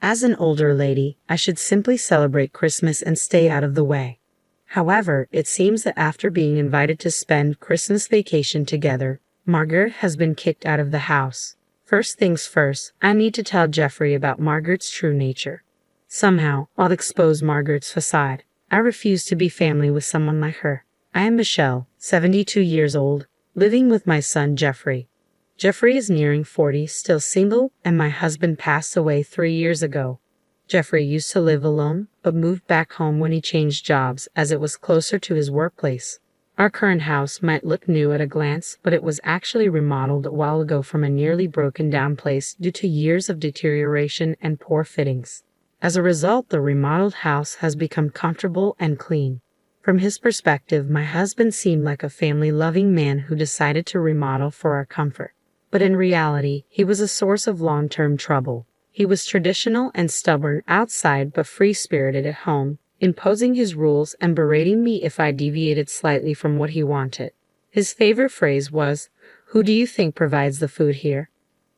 As an older lady, I should simply celebrate Christmas and stay out of the way. However, it seems that after being invited to spend Christmas vacation together, Margaret has been kicked out of the house. First things first, I need to tell Jeffrey about Margaret's true nature. Somehow, I'll expose Margaret's facade. I refuse to be family with someone like her. I am Michelle, 72 years old, living with my son Jeffrey. Jeffrey is nearing 40, still single, and my husband passed away 3 years ago. Jeffrey used to live alone, but moved back home when he changed jobs as it was closer to his workplace. Our current house might look new at a glance, but it was actually remodeled a while ago from a nearly broken down place due to years of deterioration and poor fittings. As a result, the remodeled house has become comfortable and clean. From his perspective, my husband seemed like a family-loving man who decided to remodel for our comfort. But in reality, he was a source of long-term trouble. He was traditional and stubborn outside but free-spirited at home, imposing his rules and berating me if I deviated slightly from what he wanted. His favorite phrase was, "Who do you think provides the food here?"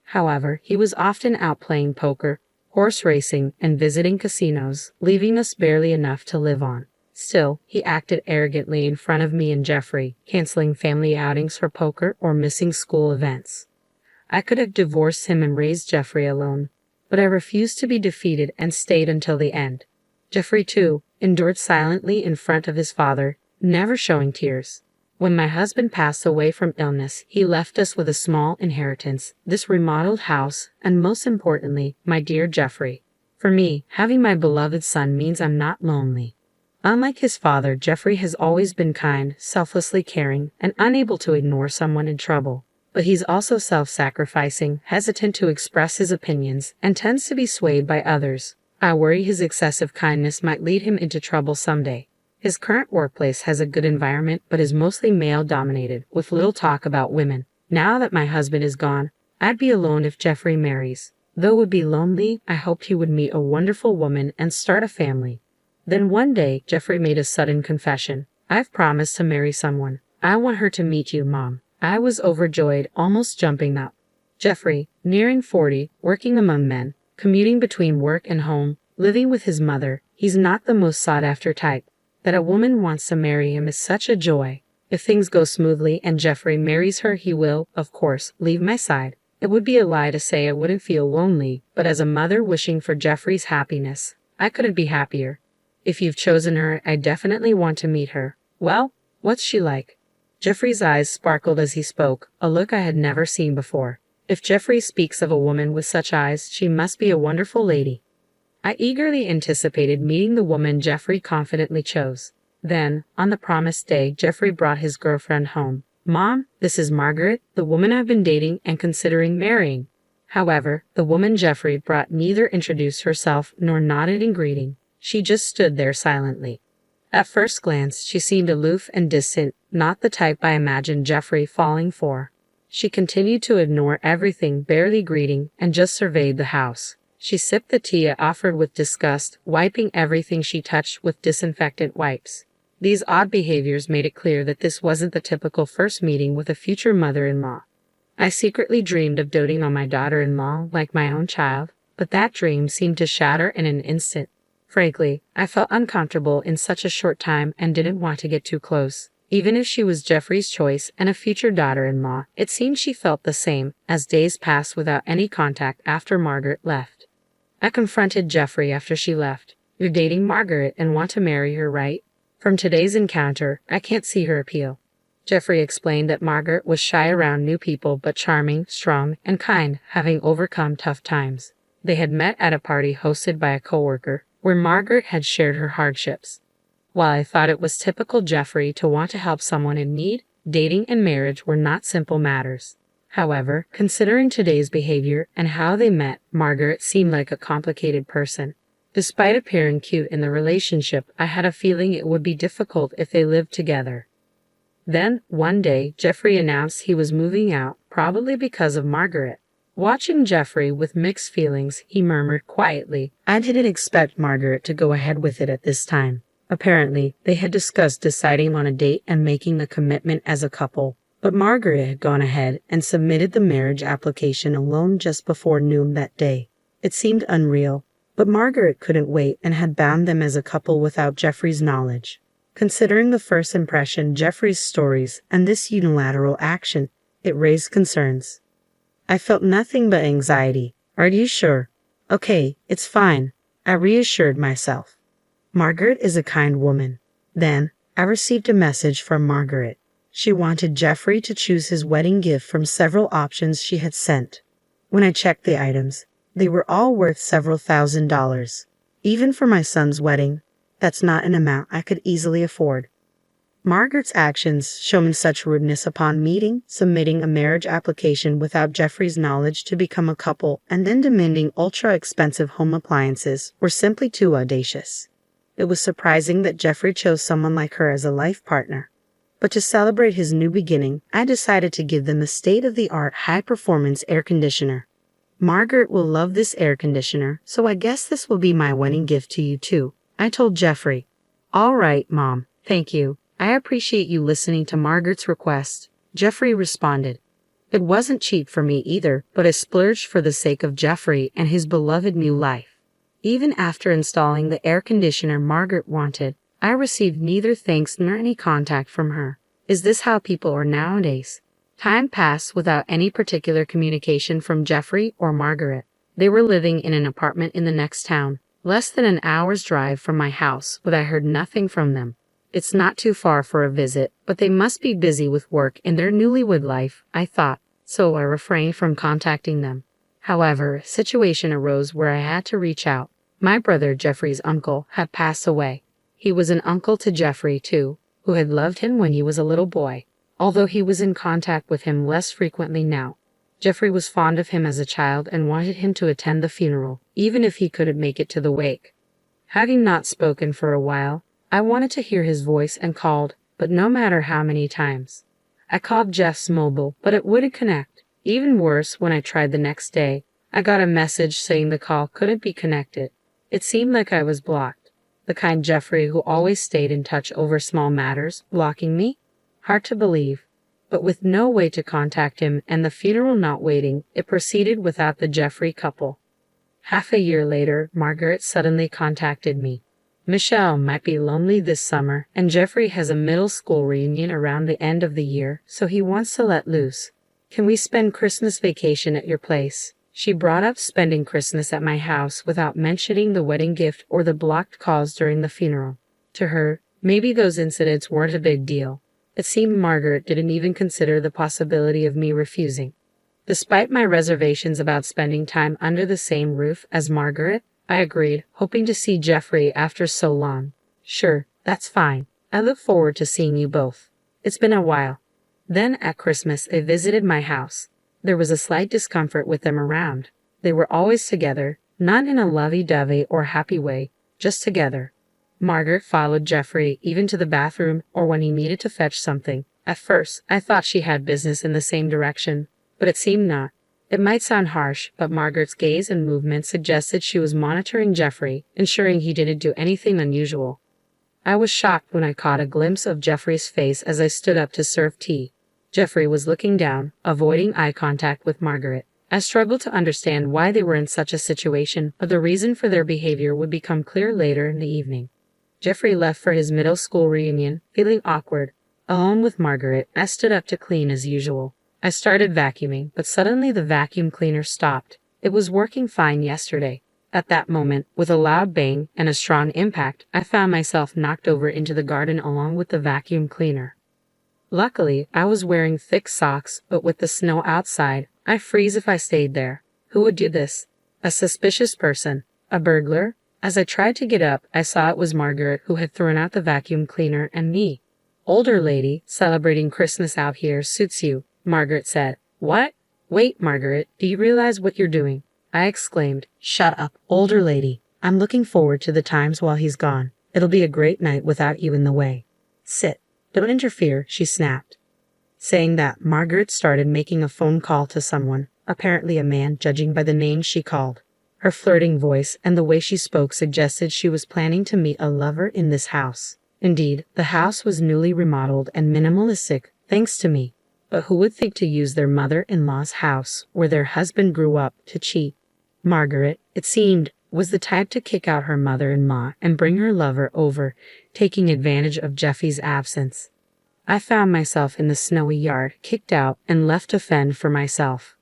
However, he was often out playing poker, horse racing, and visiting casinos, leaving us barely enough to live on. Still, he acted arrogantly in front of me and Jeffrey, canceling family outings for poker or missing school events. I could have divorced him and raised Jeffrey alone, but I refused to be defeated and stayed until the end. Jeffrey, too, endured silently in front of his father, never showing tears. When my husband passed away from illness, he left us with a small inheritance, this remodeled house, and most importantly, my dear Jeffrey. For me, having my beloved son means I'm not lonely. Unlike his father, Jeffrey has always been kind, selflessly caring, and unable to ignore someone in trouble. But he's also self-sacrificing, hesitant to express his opinions, and tends to be swayed by others. I worry his excessive kindness might lead him into trouble someday. His current workplace has a good environment but is mostly male-dominated, with little talk about women. Now that my husband is gone, I'd be alone if Jeffrey marries. Though it would be lonely, I hoped he would meet a wonderful woman and start a family. Then one day, Jeffrey made a sudden confession. "I've promised to marry someone. I want her to meet you, Mom." I was overjoyed, almost jumping up. Jeffrey, nearing 40, working among men, commuting between work and home, living with his mother, he's not the most sought-after type. That a woman wants to marry him is such a joy. If things go smoothly and Jeffrey marries her, he will, of course, leave my side. It would be a lie to say I wouldn't feel lonely, but as a mother wishing for Jeffrey's happiness, I couldn't be happier. If you've chosen her, I definitely want to meet her. Well, what's she like? Jeffrey's eyes sparkled as he spoke, a look I had never seen before. If Jeffrey speaks of a woman with such eyes, she must be a wonderful lady. I eagerly anticipated meeting the woman Jeffrey confidently chose. Then, on the promised day, Jeffrey brought his girlfriend home. "Mom, this is Margaret, the woman I've been dating and considering marrying." However, the woman Jeffrey brought neither introduced herself nor nodded in greeting. She just stood there silently. At first glance, she seemed aloof and distant, not the type I imagined Jeffrey falling for. She continued to ignore everything, barely greeting, and just surveyed the house. She sipped the tea I offered with disgust, wiping everything she touched with disinfectant wipes. These odd behaviors made it clear that this wasn't the typical first meeting with a future mother-in-law. I secretly dreamed of doting on my daughter-in-law like my own child, but that dream seemed to shatter in an instant. Frankly, I felt uncomfortable in such a short time and didn't want to get too close. Even if she was Jeffrey's choice and a future daughter-in-law, it seemed she felt the same as days passed without any contact after Margaret left. I confronted Jeffrey after she left. "You're dating Margaret and want to marry her, right? From today's encounter, I can't see her appeal." Jeffrey explained that Margaret was shy around new people but charming, strong, and kind, having overcome tough times. They had met at a party hosted by a coworker, where Margaret had shared her hardships. While I thought it was typical Jeffrey to want to help someone in need, dating and marriage were not simple matters. However, considering today's behavior and how they met, Margaret seemed like a complicated person. Despite appearing cute in the relationship, I had a feeling it would be difficult if they lived together. Then, one day, Jeffrey announced he was moving out, probably because of Margaret. Watching Jeffrey with mixed feelings, he murmured quietly, "I didn't expect Margaret to go ahead with it at this time." Apparently, they had discussed deciding on a date and making a commitment as a couple. But Margaret had gone ahead and submitted the marriage application alone just before noon that day. It seemed unreal, But Margaret couldn't wait and had bound them as a couple without Jeffrey's knowledge. Considering the first impression, Jeffrey's stories, and this unilateral action, it raised concerns. I felt nothing but anxiety. Are you sure? Okay, it's fine, I reassured myself. Margaret is a kind woman. Then, I received a message from Margaret. She wanted Jeffrey to choose his wedding gift from several options she had sent. When I checked the items, they were all worth several $1,000s. Even for my son's wedding, that's not an amount I could easily afford. Margaret's actions, showing such rudeness upon submitting a marriage application without Jeffrey's knowledge to become a couple, and then demanding ultra-expensive home appliances, were simply too audacious. It was surprising that Jeffrey chose someone like her as a life partner. But to celebrate his new beginning, I decided to give them a state-of-the-art high-performance air conditioner. Margaret will love this air conditioner, so I guess this will be my wedding gift to you too, I told Jeffrey. All right, Mom, thank you. I appreciate you listening to Margaret's request, Jeffrey responded. It wasn't cheap for me either, but I splurged for the sake of Jeffrey and his beloved new life. Even after installing the air conditioner Margaret wanted, I received neither thanks nor any contact from her. Is this how people are nowadays? Time passed without any particular communication from Jeffrey or Margaret. They were living in an apartment in the next town, less than an hour's drive from my house, but I heard nothing from them. It's not too far for a visit, but they must be busy with work in their newlywed life, I thought, so I refrained from contacting them. However, a situation arose where I had to reach out. My brother, Jeffrey's uncle, had passed away. He was an uncle to Jeffrey, too, who had loved him when he was a little boy, although he was in contact with him less frequently now. Jeffrey was fond of him as a child and wanted him to attend the funeral, even if he couldn't make it to the wake. Having not spoken for a while, I wanted to hear his voice and called, but no matter how many times. I called Jeff's mobile, but it wouldn't connect. Even worse, when I tried the next day, I got a message saying the call couldn't be connected. It seemed like I was blocked. The kind Jeffrey who always stayed in touch over small matters, blocking me? Hard to believe. But with no way to contact him and the funeral not waiting, it proceeded without the Jeffrey couple. Half a year later, Margaret suddenly contacted me. Michelle might be lonely this summer, and Jeffrey has a middle school reunion around the end of the year, so he wants to let loose. Can we spend Christmas vacation at your place? She brought up spending Christmas at my house without mentioning the wedding gift or the blocked calls during the funeral. To her, maybe those incidents weren't a big deal. It seemed Margaret didn't even consider the possibility of me refusing. Despite my reservations about spending time under the same roof as Margaret, I agreed, hoping to see Jeffrey after so long. Sure, that's fine. I look forward to seeing you both. It's been a while. Then at Christmas they visited my house. There was a slight discomfort with them around. They were always together, not in a lovey-dovey or happy way, just together. Margaret followed Jeffrey even to the bathroom or when he needed to fetch something. At first, I thought she had business in the same direction, but it seemed not. It might sound harsh, but Margaret's gaze and movement suggested she was monitoring Jeffrey, ensuring he didn't do anything unusual. I was shocked when I caught a glimpse of Jeffrey's face as I stood up to serve tea. Jeffrey was looking down, avoiding eye contact with Margaret. I struggled to understand why they were in such a situation, but the reason for their behavior would become clear later in the evening. Jeffrey left for his middle school reunion, feeling awkward. Alone with Margaret, I stood up to clean as usual. I started vacuuming, but suddenly the vacuum cleaner stopped. It was working fine yesterday. At that moment, with a loud bang and a strong impact, I found myself knocked over into the garden along with the vacuum cleaner. Luckily, I was wearing thick socks, but with the snow outside, I'd freeze if I stayed there. Who would do this? A suspicious person? A burglar? As I tried to get up, I saw it was Margaret who had thrown out the vacuum cleaner and me. Older lady, celebrating Christmas out here suits you, Margaret said. What? Wait, Margaret, do you realize what you're doing? I exclaimed. Shut up, older lady. I'm looking forward to the times while he's gone. It'll be a great night without you in the way. Sit. Don't interfere, she snapped. Saying that, Margaret started making a phone call to someone, apparently a man, judging by the name she called. Her flirting voice and the way she spoke suggested she was planning to meet a lover in this house. Indeed, the house was newly remodeled and minimalistic, thanks to me. But who would think to use their mother-in-law's house, where their husband grew up, to cheat? Margaret, it seemed, was the type to kick out her mother-in-law and bring her lover over, taking advantage of Jeffy's absence. I found myself in the snowy yard, kicked out, and left to fend for myself.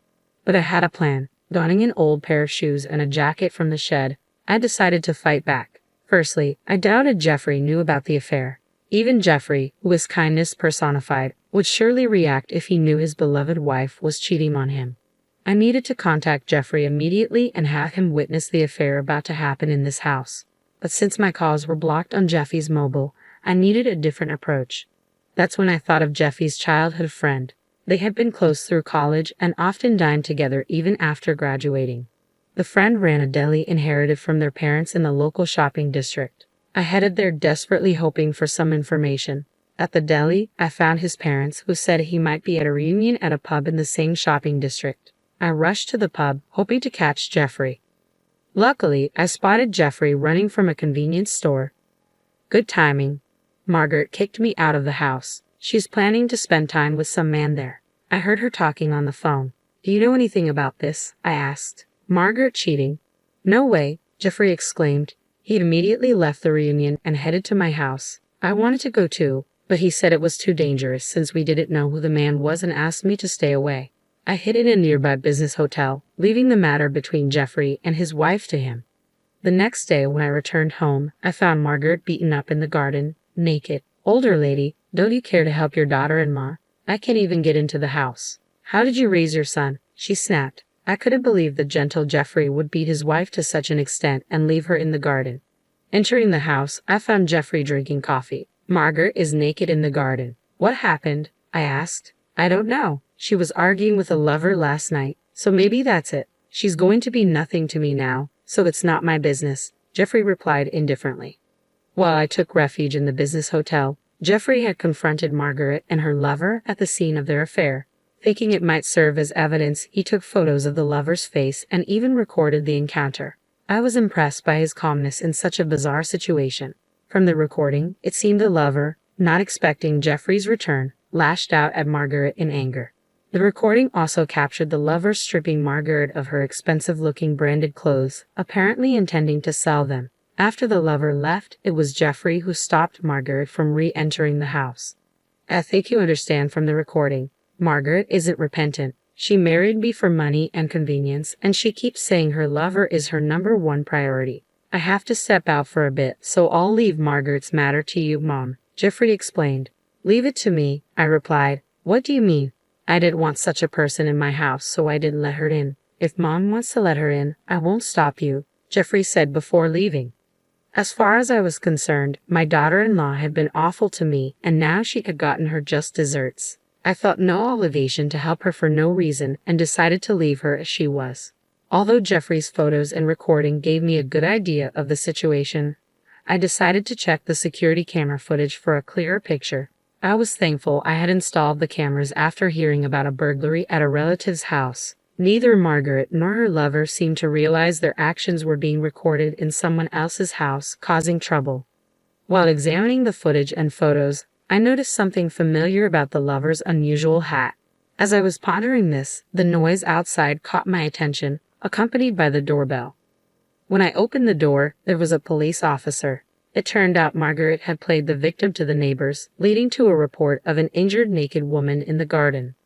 But I had a plan. Donning an old pair of shoes and a jacket from the shed, I decided to fight back. Firstly, I doubted Jeffrey knew about the affair. Even Jeffrey, who was kindness personified, would surely react if he knew his beloved wife was cheating on him. I needed to contact Jeffrey immediately and have him witness the affair about to happen in this house. But since my calls were blocked on Jeffy's mobile, I needed a different approach. That's when I thought of Jeffy's childhood friend. They had been close through college and often dined together even after graduating. The friend ran a deli inherited from their parents in the local shopping district. I headed there desperately hoping for some information. At the deli, I found his parents, who said he might be at a reunion at a pub in the same shopping district. I rushed to the pub, hoping to catch Jeffrey. Luckily, I spotted Jeffrey running from a convenience store. Good timing. Margaret kicked me out of the house. She's planning to spend time with some man there. I heard her talking on the phone. Do you know anything about this? I asked. Margaret cheating? No way, Jeffrey exclaimed. He immediately left the reunion and headed to my house. I wanted to go too, but he said it was too dangerous since we didn't know who the man was and asked me to stay away. I hid in a nearby business hotel, leaving the matter between Jeffrey and his wife to him. The next day when I returned home, I found Margaret beaten up in the garden, naked. Older lady, don't you care to help your daughter-in-law? I can't even get into the house. How did you raise your son? She snapped. I couldn't believe the gentle Jeffrey would beat his wife to such an extent and leave her in the garden. Entering the house, I found Jeffrey drinking coffee. Margaret is naked in the garden. What happened? I asked. I don't know. She was arguing with a lover last night, so maybe that's it. She's going to be nothing to me now, so it's not my business, Jeffrey replied indifferently. While I took refuge in the business hotel, Jeffrey had confronted Margaret and her lover at the scene of their affair. Thinking it might serve as evidence, he took photos of the lover's face and even recorded the encounter. I was impressed by his calmness in such a bizarre situation. From the recording, it seemed the lover, not expecting Jeffrey's return, lashed out at Margaret in anger. The recording also captured the lover stripping Margaret of her expensive-looking branded clothes, apparently intending to sell them. After the lover left, it was Jeffrey who stopped Margaret from re-entering the house. I think you understand from the recording. Margaret isn't repentant. She married me for money and convenience, and she keeps saying her lover is her number one priority. I have to step out for a bit, so I'll leave Margaret's matter to you, Mom, Jeffrey explained. Leave it to me, I replied. What do you mean? I didn't want such a person in my house, so I didn't let her in. If Mom wants to let her in, I won't stop you, Jeffrey said before leaving. As far as I was concerned, my daughter-in-law had been awful to me, and now she had gotten her just desserts. I felt no obligation to help her for no reason and decided to leave her as she was. Although Jeffrey's photos and recording gave me a good idea of the situation, I decided to check the security camera footage for a clearer picture. I was thankful I had installed the cameras after hearing about a burglary at a relative's house. Neither Margaret nor her lover seemed to realize their actions were being recorded in someone else's house, causing trouble. While examining the footage and photos, I noticed something familiar about the lover's unusual hat. As I was pondering this, the noise outside caught my attention, accompanied by the doorbell. When I opened the door, there was a police officer. It turned out Margaret had played the victim to the neighbors, leading to a report of an injured naked woman in the garden.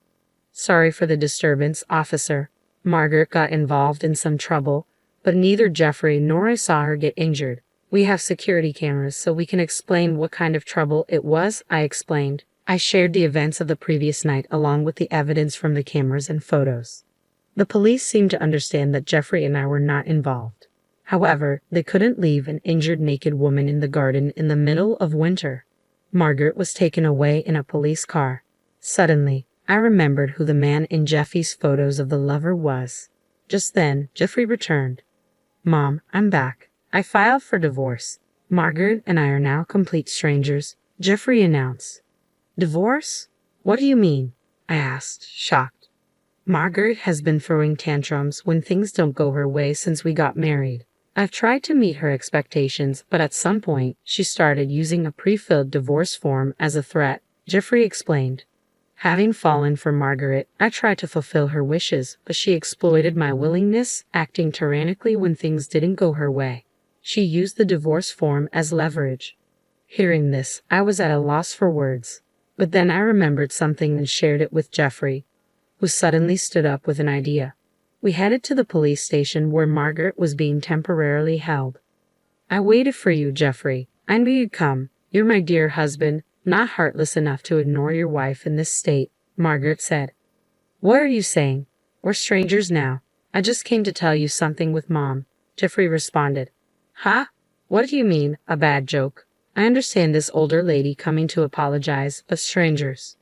Sorry for the disturbance, officer. Margaret got involved in some trouble, but neither Jeffrey nor I saw her get injured. We have security cameras so we can explain what kind of trouble it was, I explained. I shared the events of the previous night along with the evidence from the cameras and photos. The police seemed to understand that Jeffrey and I were not involved. However, they couldn't leave an injured naked woman in the garden in the middle of winter. Margaret was taken away in a police car. Suddenly, I remembered who the man in Jeffy's photos of the lover was. Just then, Jeffrey returned. Mom, I'm back. I filed for divorce. Margaret and I are now complete strangers, Jeffrey announced. Divorce? What do you mean? I asked, shocked. Margaret has been throwing tantrums when things don't go her way since we got married. I've tried to meet her expectations, but at some point, she started using a pre-filled divorce form as a threat, Jeffrey explained. Having fallen for Margaret, I tried to fulfill her wishes, but she exploited my willingness, acting tyrannically when things didn't go her way. She used the divorce form as leverage. Hearing this, I was at a loss for words. But then I remembered something and shared it with Jeffrey, who suddenly stood up with an idea. We headed to the police station where Margaret was being temporarily held. "I waited for you, Jeffrey. I knew you'd come. You're my dear husband, not heartless enough to ignore your wife in this state," Margaret said. "What are you saying? We're strangers now. I just came to tell you something with Mom," Jeffrey responded. "Huh? What do you mean, a bad joke? I understand this older lady coming to apologize, but strangers."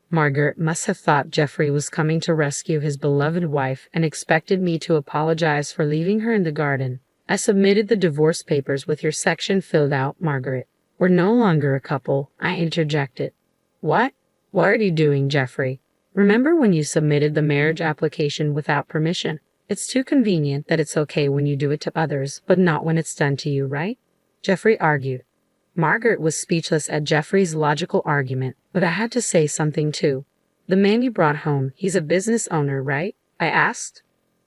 Margaret must have thought Jeffrey was coming to rescue his beloved wife and expected me to apologize for leaving her in the garden. "I submitted the divorce papers with your section filled out, Margaret. We're no longer a couple," I interjected. "What? What are you doing, Jeffrey? Remember when you submitted the marriage application without permission? It's too convenient that it's okay when you do it to others, but not when it's done to you, right?" Jeffrey argued. Margaret was speechless at Jeffrey's logical argument, but I had to say something too. "The man you brought home, he's a business owner, right?" I asked.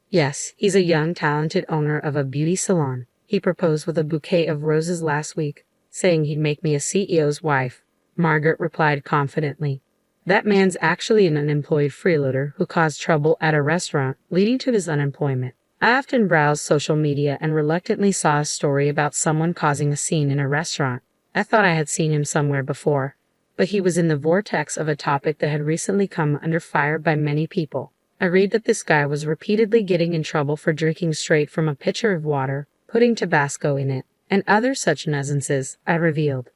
"Yes, he's a young, talented owner of a beauty salon. He proposed with a bouquet of roses last week, saying he'd make me a CEO's wife," Margaret replied confidently. "That man's actually an unemployed freeloader who caused trouble at a restaurant, leading to his unemployment. I often browsed social media and reluctantly saw a story about someone causing a scene in a restaurant. I thought I had seen him somewhere before, but he was in the vortex of a topic that had recently come under fire by many people. I read that this guy was repeatedly getting in trouble for drinking straight from a pitcher of water, putting Tabasco in it, and other such nuisances," I revealed.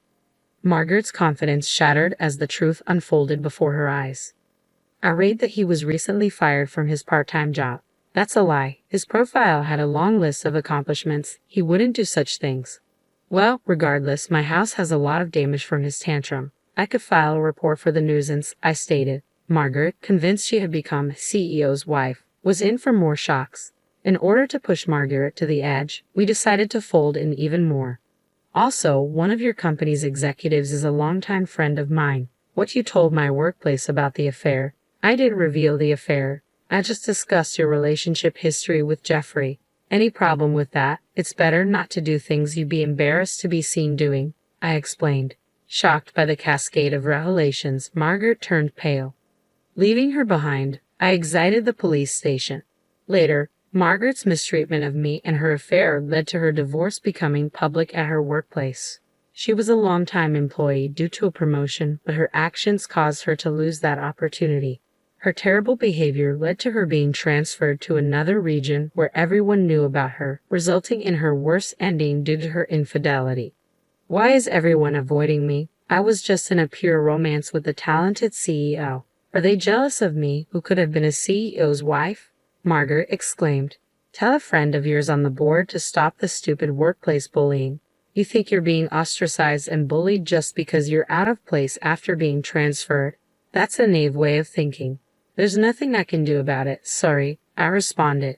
Margaret's confidence shattered as the truth unfolded before her eyes. "I read that he was recently fired from his part-time job." "That's a lie. His profile had a long list of accomplishments. He wouldn't do such things." "Well, regardless, my house has a lot of damage from his tantrum. I could file a report for the nuisance," I stated. Margaret, convinced she had become CEO's wife, was in for more shocks. In order to push Margaret to the edge, we decided to fold in even more. "Also, one of your company's executives is a longtime friend of mine. What you told my workplace about the affair." "I didn't reveal the affair. I just discussed your relationship history with Jeffrey. Any problem with that? It's better not to do things you'd be embarrassed to be seen doing," I explained. Shocked by the cascade of revelations, Margaret turned pale. Leaving her behind, I exited the police station. Later, Margaret's mistreatment of me and her affair led to her divorce becoming public at her workplace. She was a longtime employee due to a promotion, but her actions caused her to lose that opportunity. Her terrible behavior led to her being transferred to another region where everyone knew about her, resulting in her worst ending due to her infidelity. Why is everyone avoiding me? I was just in a pure romance with a talented CEO. Are they jealous of me, who could have been a CEO's wife? Margaret exclaimed. Tell a friend of yours on the board to stop the stupid workplace bullying. You think you're being ostracized and bullied just because you're out of place after being transferred? That's a naive way of thinking. There's nothing I can do about it, sorry, I responded.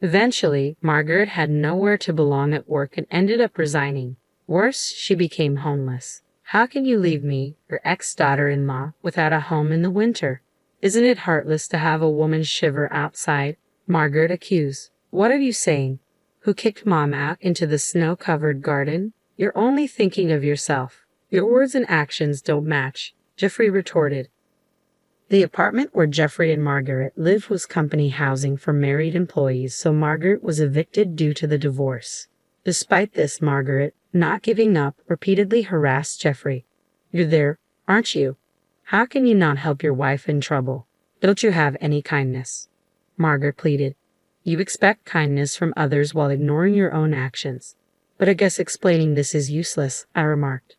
Eventually, Margaret had nowhere to belong at work and ended up resigning. Worse, she became homeless. How can you leave me, your ex-daughter-in-law, without a home in the winter? Isn't it heartless to have a woman shiver outside? Margaret accused. What are you saying? Who kicked Mom out into the snow-covered garden? You're only thinking of yourself. Your words and actions don't match, Jeffrey retorted. The apartment where Jeffrey and Margaret lived was company housing for married employees, so Margaret was evicted due to the divorce. Despite this, Margaret, not giving up, repeatedly harassed Jeffrey. You're there, aren't you? How can you not help your wife in trouble? Don't you have any kindness? Margaret pleaded. You expect kindness from others while ignoring your own actions. But I guess explaining this is useless, I remarked.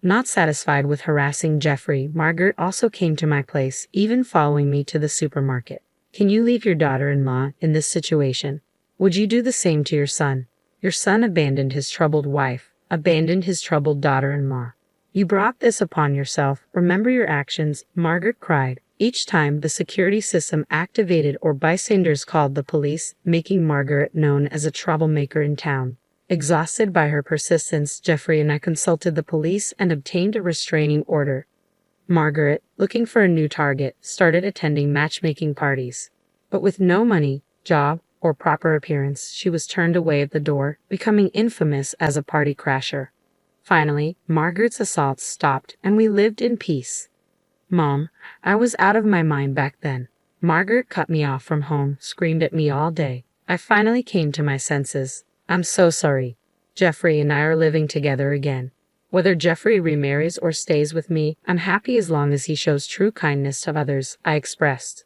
Not satisfied with harassing Jeffrey, Margaret also came to my place, even following me to the supermarket. Can you leave your daughter-in-law in this situation? Would you do the same to your son? Your son abandoned his troubled wife, abandoned his troubled daughter-in-law. You brought this upon yourself. Remember your actions, Margaret cried. Each time the security system activated or bystanders called the police, making Margaret known as a troublemaker in town. Exhausted by her persistence, Jeffrey and I consulted the police and obtained a restraining order. Margaret, looking for a new target, started attending matchmaking parties. But with no money, job, or proper appearance, she was turned away at the door, becoming infamous as a party crasher. Finally, Margaret's assaults stopped and we lived in peace. Mom, I was out of my mind back then. Margaret cut me off from home, screamed at me all day. I finally came to my senses. I'm so sorry. Jeffrey and I are living together again. Whether Jeffrey remarries or stays with me, I'm happy as long as he shows true kindness to others, I expressed.